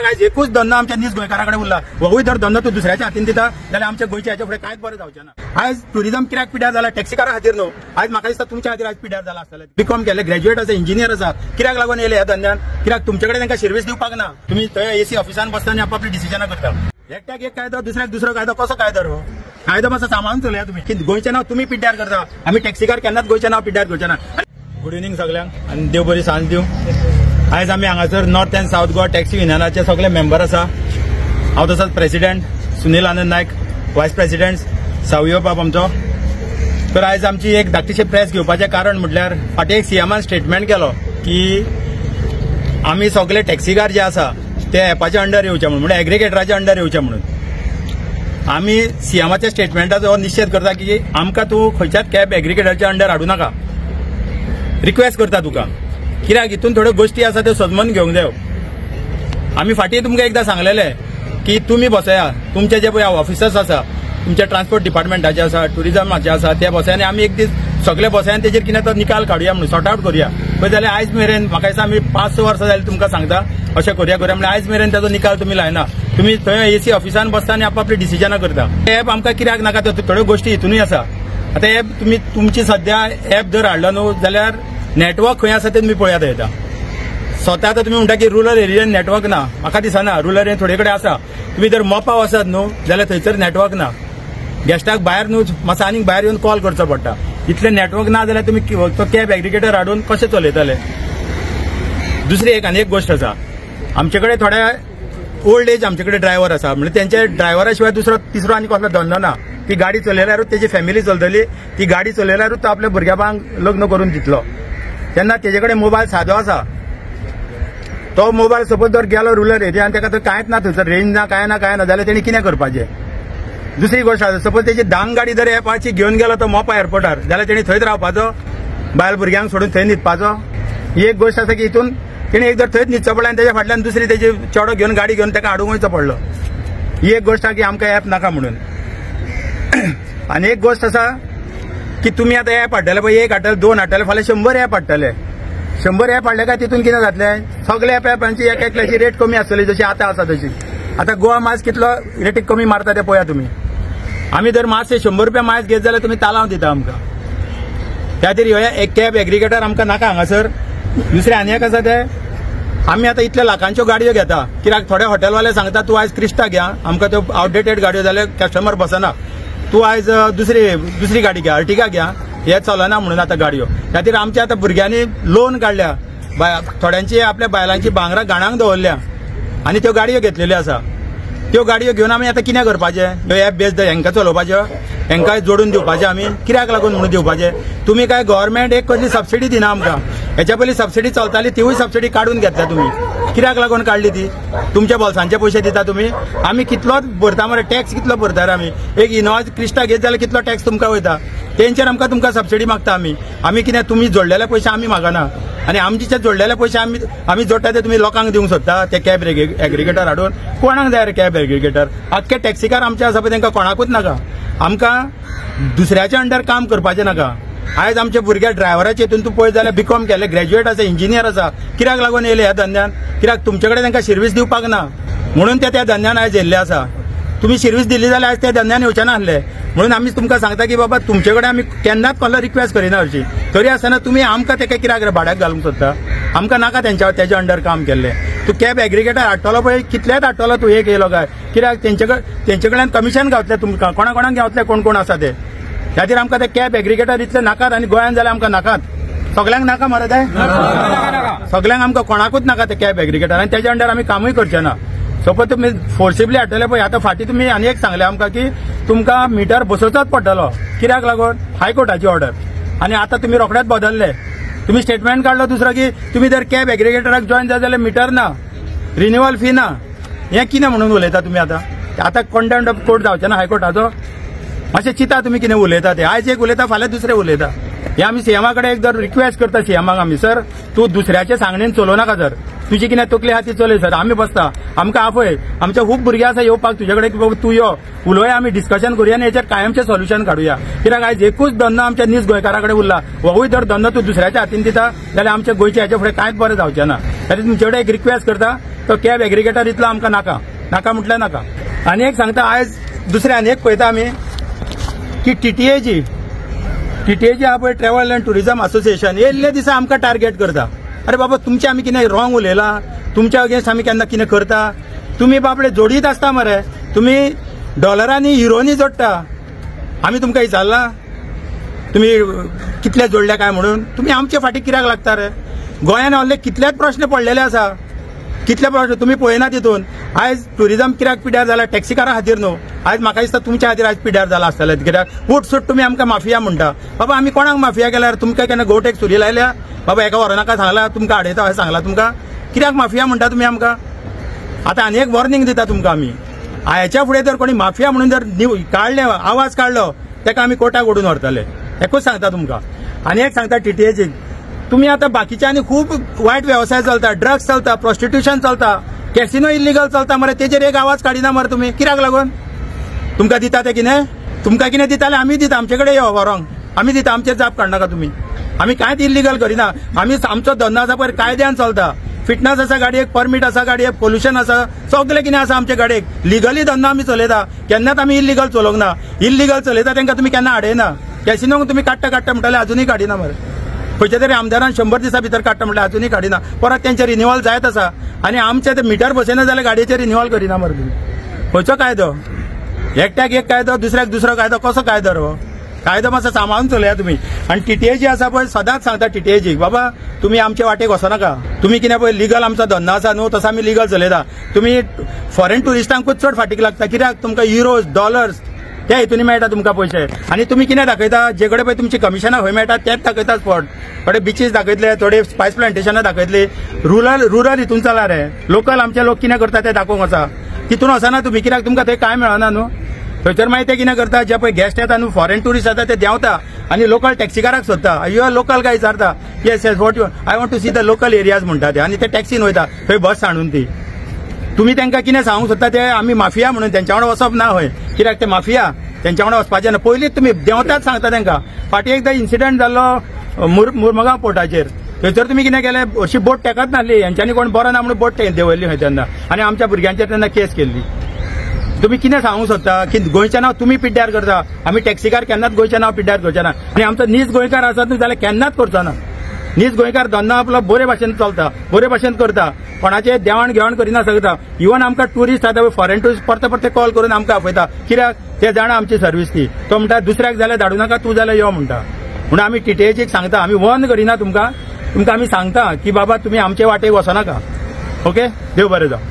कित्याक आयज एकूच धंदो आमच्या नीज गोंयकारा कडेन उरला, होवूय जर धंदो तूं दुसऱ्याच्या हातीन दिता जाल्यार आमच्या गोंयच्या हाच्या फुडें कांयच बरें जावचें ना। आयज टुरिझम कित्याक पिड्यार जाला, टॅक्सीकारा खातीर न्हू, आयज म्हाका दिसता तुमच्या खातीर आयज पिड्यार जाला आसतलें। बीकॉम केले, ग्रॅज्युएट आसा, इंजिनियर आसा, कित्याक लागून येयले ह्या धंद्यान? कित्याक तुमचे कडेन तांकां सर्वीस दिवपाक ना? तुमी थंय एसी ऑफिसान बसता आनी आपली डिसिजनां करता। एकट्याक एक कायदो, दुसऱ्याक दुसरो कायदो, कसो कायदो रो? कायदो मातसो सांबाळून चलया तुमी। की गोंयचें नांव तुमी पिड्यार करता, आमी टॅक्सीकार केन्नाच गोंयचें नांव पिड्यार करचे ना। गुड इव्हनिंग सगळ्यांक आनी देव बरी सांज दिवं। आयज आमी हांगासर north and south Goa taxi युनियनाचे सगळे मेंबर आसा। हांव तसोच president Sunil Anand Naik, vice president Savio Bab आमचो। तर आयज आमची एक धाकटीशी प्रेस घेवपाचें कारण म्हटल्यार फाटीं एक सीएमान स्टेटमेंट केलो की आमी सगळे टॅक्सीकार जे आसा ते एपाच्या अंडर येवचे म्हणून, म्हणजे एग्रिगेटराच्या अंडर येवचे म्हणून। आमी सीएमाच्या स्टेटमेंटाचो निश्चय करता की आमकां तूं खंयच्याच कॅब एग्रिगेटराच्या अंडर हाडूं नाका, रिक्वेस्ट करता तुका। कित्याक हितून थोड्यो गोष्टी आसा त्यो समजून घेवंक जायो। आमी फाटीं तुमकां एकदां सांगलेलें की तुमी बसया, तुमचे जे पळय ऑफिसर्स आसा, तुमच्या ट्रान्सपोर्ट डिपार्टमेंटाचे आसा, टुरिझमाचे आसा, ते बसया आनी आमी एक दीस सगळे बसया आनी तेजेर कितें तो निकाल काडुया म्हणून, सॉर्ट आउट करुया। पळय जाल्यार आयज मेरेन म्हाका दिसता आमी 5-6 वर्सां जालीं तुमकां सांगता अशें करुया म्हणजे आयज मेरेन ताजो निकाल तुमी लायना। तुमी थंय एसी ऑफिसान बसता आनी आपली डिसिजनां करता। एप आमकां कित्याक नाका, थोड्यो गोष्टी हितूनय आसा। आतां एप तुमची सध्या एप जर हाडलो न्हू जाल्यार नेटवर्क खंय आसा ते तुमी पळयात येता। स्वता आतां तुमी म्हणटा की रुरल एरियेन नेटवर्क ना, म्हाका दिसना। रुरल एरियेन थोडे कडेन आसा। तुमी जर मोपा वचत न्हू जाल्यार थंयसर नेटवर्क ना, गेस्टाक भायर न्हू मातसो आनीक भायर येवन कॉल करचो पडटा। इतले नेटवर्क ना जाल्यार तुमी तो कॅब एग्रिगेटर हाडून कशें चलयतले? दुसरी आनी एक गोष्ट आसा, आमचे कडेन थोडे ओल्ड एज आमचे कडेन ड्रायव्हर आसा, म्हणजे तेंच्या ड्रायव्हरा शिवाय तिसरो आनी कसलो धंदो ना। ती गाडी चलयल्यारूच तेजी फॅमिली चलतली, ती गाडी चलयल्यारूच तो आपल्या भुरग्यां लग्न करून दितलो। तेन्ना तेजे कडेन मोबायल सादो आसा, तो मोबायल सपोज जर गेलो रुरल एरियान ताका तर कांयच ना, थंयसर रेंज ना, काय ना जाल्यार तेणी कितें करपाचें? दुसरी गोष्ट आसा, सपोज तेजी धांक गाडी जर एपाची घेवन गेलो तो मोपा एअरपोर्टार जाल्यार तेणी थंयच रावपाचो, बायल भुरग्यांक सोडून थंय न्हिदपाचो। ही एक गोष्ट आसा की हितून तेणी एक जर थंयच न्हिदचो पडलो आनी तेच्या फाटल्यान दुसरी तेजी चेडो घेवन गाडी घेवन ताका हाडूंक वयचो पडलो। ही एक गोष्ट आसा की आमकां एप नाका म्हणून। आनी एक गोष्ट आसा की तुमी आतां एप हाडटले पळय, 1 हाडटले, 2 हाडटले, फाल्यां 100 एप हाडटले। 100 एप हाडले काय तितून कितें जातलें? सगळे एपांची एकल्याची रेट कमी आसतली, जशी आतां आसा तशी। आतां गोवा मायज कितलो रेटीक कमी मारता ते पळया तुमी। आमी जर मातशे 100 रुपया मायज घेत जाल्यार तुमी तालांव दिता आमकां। त्या खातीर एक कॅब एग्रिगेटर आमकां नाका हांगासर। दुसरें आनी एक आसा ते आमी आतां इतल्या लाखांच्यो गाडयो घेता, कित्याक थोडे हॉटेलवाले सांगता तूं आयज क्रिस्टा घ्या, आमकां त्यो आउटडेटेड गाडयो जाल्यार कस्टमर बसना, तूं आयज दुसरी गाडी घ्या, अर्टिगा घ्या, हे चलना म्हणून आतां गाडयो। त्या खातीर आमच्या आतां भुरग्यांनी लोन काडल्या, थोड्यांची आपल्या बायलांची भांगरां गाणांक दवरल्या आनी त्यो गाडयो घेतलेल्यो आसा। त्यो गाडयो घेवन आमी आतां कितें करपाचें? ह्यो एप बेस्ड हेंकां चलोवपाच्यो, हेंकां जोडून दिवपाचें आमी। कित्याक लागून म्हणून दिवपाचें? तुमी काय गव्हर्मेंट एक कसली सबसिडी दिना आमकां। हेच्या पयलीं सबसिडी चलताली तिवूय सबसिडी काडून घेतल्या तुमी। कित्याक लागून काडली ती? तुमच्या बोल्सांचे पयशे दिता तुमी। आमी कितलोच भरता मरे, टॅक्स कितलो भरता रे आमी? एक इनोवा क्रिस्टा घेत जाल्यार कितलो टॅक्स तुमकां वयता? तेंचेर तुमकां सबसिडी मागता आमी कितें तुमी जोडलेले पयशे आमी मागना, आनी आमचे जोडलेले पयशे आमी जोडटा ते तुमी लोकांक दिवंक सोदता ते कॅब एग्रिगेटर हाडून। कोणाक जाय रे कॅब एग्रिगेटर? आख्खे टॅक्सीकार आमचे आसा पळय तांकां कोणाकूच नाका। आमकां दुसऱ्याच्या अंडर काम करपाचें नाका। आयज आमचे भुरगे ड्रायव्हराचे हितून तूं पळयत जाल्यार बीकॉम केले, ग्रॅज्युएट आसा, इंजिनियर आसा, कित्याक लागून येयले ह्या धंद्यान? कित्याक तुमचे कडेन तांकां सर्वीस दिवपाक ना म्हणून ते त्या धंद्यान आयज येयल्ले आसा। तुमी सर्वीस दिल्ली जाल्यार आयज त्या धंद्यान येवचे नासले। म्हणून आमी तुमकां सांगता की बाबा तुमचे कडेन आमी केन्नाच कसलो रिक्वेस्ट करिना हरशी, तरी आसतना तुमी आमकां तेका कित्याक रे भाड्याक घालूंक सोदता? आमकां नाका तेच्या अंडर काम केल्लें। तूं कॅब एग्रिगेटर हाडटलो पळय, कितलेच हाडटलो तूं एक येयलो काय? कित्याक तेंचे कडल्यान कमिशन गावतलें तुमकां, कोणाक गावतलें कोण आसा ते। त्या खातीर आमकां ते कॅब एग्रिगेटर इतले नाकात, आनी गोंयांत जाल्यार आमकां नाकात। सगळ्यांक नाका मरे ते, सगळ्यांक आमकां कोणाकूच नाका ते कॅब एग्रिगेटर, आनी तेच्या अंडर आमी कामूय करचे ना। सपोज तुमी फोर्सिबली हाडटले पळय, आतां फाटीं तुमी आनी एक सांगलें आमकां की तुमकां मिटर बसोवचोच पडटलो। कित्याक लागून? हायकोर्टाची ऑर्डर। आनी आतां तुमी रोखडेच बदलले। तुमी स्टेटमेंट काडलो दुसरो की तुमी जर कॅब एग्रिगेटराक जॉइन जाय जाल्यार मिटर ना, रिन्युअल फी ना। हें कितें म्हणून उलयता तुमी आतां कंटेम्प्ट ऑफ कोर्ट जावचें ना हायकोर्टाचो? मातशें चिंता तुमी कितें उलयता ते। आयज एक उलयता, फाल्यां दुसरें उलयता। हे आमी सीएमा कडेन एक जर रिक्वेस्ट करता सीएमाक आमी, सर तूं दुसऱ्याचे सांगणेन चलोव नाका सर। तुझी कितें तकली हाती चलय सर आमी बसता आमकां आपय आमच्या खूब भुरगे आसा येवपाक तुजे कडेन बाबा तूं यो उलोवया आमी डिस्कशन करुया आनी हेचेर कायमचें सोल्युशन काडुया कित्याक आयज एकूच धंदो आमच्या नीज गोंयकारा कडेन उरला होवूय जर धंदो तूं दुसऱ्याच्या हातीन दिता जाल्यार आमच्या गोंयच्या हेचे फुडें कांयच बरें जावचें ना तरी तुमचे कडेन एक रिक्वेस्ट करता तो कॅब एग्रिगेटर इतलो आमकां नाका नाका म्हटल्यार नाका आनी एक सांगता आयज दुसरे आनी एक पळयता आमी की टीटीए आहा पळय ट्रॅव्हल अँड टुरिझम असोसिएशन येयल्ले दिसा आमकां टार्गेट करता अरे बाबा तुमचे आमी कितें रॉंग उलयलां तुमच्या अगेन्स्ट आमी केन्ना कितें करता तुमी बाबडे जोडीत आसता मरे तुमी डॉलरांनी युरोनी जोडटा आमी तुमकां विचारला तुमी कितले जोडले काय म्हणून तुमी आमचे फाटी कित्याक लागता रे गोंयान असले कितलेच प्रश्न पडलेले आसा कितले प्रश्न तुमी पळयना तितून आयज टुरिझम कित्याक पिड्यार जाला टॅक्सीकारा खातीर न्हू आयज म्हाका दिसता तुमच्या खातीर आयज पिड्यार जाला आसतले कित्याक उठ सुट तुमी आमकां माफिया म्हणटा बाबा आमी कोणाक माफिया केल्यार तुमकां केन्ना गो टॅक्स सुरी लायल्या बाबा एका वरनाका सांगला तुमकां आडयता अशें सांगला तुमकां कित्याक माफिया म्हणटा तुमी आमकां आतां आनी एक वॉर्निंग दिता तुमकां आमी हाच्या फुडें जर कोणी माफिया म्हणून जर काडले आवाज काडलो तेका आमी कोर्टाक ओडून व्हरतले एकूच सांगता तुमकां आनी एक सांगता टीटीएची तुम्ही आता बाकीचे आनी खूब वायट व्यवसाय चलता ड्रग्स चलता प्रॉस्टिट्यूशन चलता कॅसिनो इल्लीगल चलता मरे तेजेर एक आवाज काडिना मरे तुमी कित्याक लागून तुमकां दिता ते कितें तुमकां कितें दिता जाल्यार आमी दिता आमचे कडेन यो व्हरोंक आमी दिता आमचेर जाप काडनाका तुमी आमी कांयच इल्लीगल करिना आमी आमचो धंदो आसा पळय कायद्यान चलता फिटनेस आसा गाडयेक परमीट आसा गाडयेक पोल्युशन आसा सगळें कितें आसा आमचे गाडयेक लिगली धंदो आमी चलयता केन्नाच आमी इल्लीगल चलोवंक ना इल्लीगल चलयता तांकां तुमी केन्ना आडयना कॅसिनोक तुमी काडटा म्हणटाले अजुनूय काडिना मरे खंयच्या तरी आमदारान 100 दिसा भितर काडटा म्हटल्यार अजुनूय काडिना परत तेंचे रिन्युअल जायत आसा आनी आमचे ते मिटर बसयना जाल्यार गाडयेचे रिन्युअल करिना मरे तुमी खंयचो कायदो एकट्याक एक कायदो दुसऱ्याक दुसरो कायदो कसो कायदो रो कायदो मातसो सांबाळून चलया तुमी आनी टीटीए जी आसा पळय सदांच सांगता टीटीएजीक बाबा तुमी आमचे वाटेक वचनाका तुमी कितें पळय लिगल आमचो धंदो आसा न्हू तसो आमी लिगल चलयता तुमी फॉरेन टुरिस्टांकूच चड फाटीक लागता कित्याक तुमकां युरोज डॉलर्स त्या हितून मेळटा तुमकां पयशे आनी तुमी कितें दाखयता जे कडेन पळय तुमची कमिशनां खंय मेळटा तेच दाखयता स्पॉट थोडे बिचीस दाखयतले थोडे स्पायस प्लांटेशनां दाखयतले रुरल हितून चला रे लोकल आमचे लोक कितें करता ते दाखोवंक वचा तितून वचना तुमी कित्याक तुमकां थंय कांय मेळना न्हू थंयसर मागीर ते कितें करता जे पळय गेस्ट येता न्हू फॉरेन टुरिस्ट येता ते देंवता आनी लोकल टॅक्सीकाराक सोदता यू आर लोकल काय विचारता yes yes what you I want to see the local areas म्हणटा ते आनी ते टॅक्सीन वयता थंय बस हाडून ती तुमी तांकां कितें सांगूंक सोदता ते आमी माफिया म्हणून तेंच्या वांगडा वचप ना हय कित्याक ते माफिया तेंच्या वांगडा वचपाचें ना पयलींच तुमी देंवताच सांगता तांकां फाटीं एकदां इन्सिडंट जाल्लो मुरमगांव पोर्टाचेर थंयसर तुमी कितें केलें अशी बोट तेकाच नासली हेंच्यांनी कोण बरो ना म्हणून बोट देंवयल्ली खंय तेन्ना आनी आमच्या भुरग्यांचेर तेन्ना केस केल्ली तुमी कितें सांगूंक सोदता की गोंयचें नांव तुमी पिड्ड्यार करता आमी टॅक्सीकार केन्नाच गोंयचें नांव पिड्ड्यार करचे ना आनी आमचो नीज गोंयकार आसत न्हू जाल्यार केन्नाच करचो ना नीज गोंयकार धंदो आपलो बरे भाशेन चलता बरे भाशेन करता कोणाचे देवाण घेवाण करिना सकता इवन आमकां टुरिस्ट आतां फॉरेन टुरिस्ट परते कॉल करून आमकां आपयता कित्याक ते जाणा आमची सर्वीस ती तो म्हणटा दुसऱ्याक जाल्यार धाडूं नाका तूं जाल्यार यो म्हणटा म्हणून आमी टीटीएचीक सांगता आमी वन करिना तुमकां आमी सांगता की बाबा तुमी आमचे वाटेक वचनाका ओके देव बरें जावं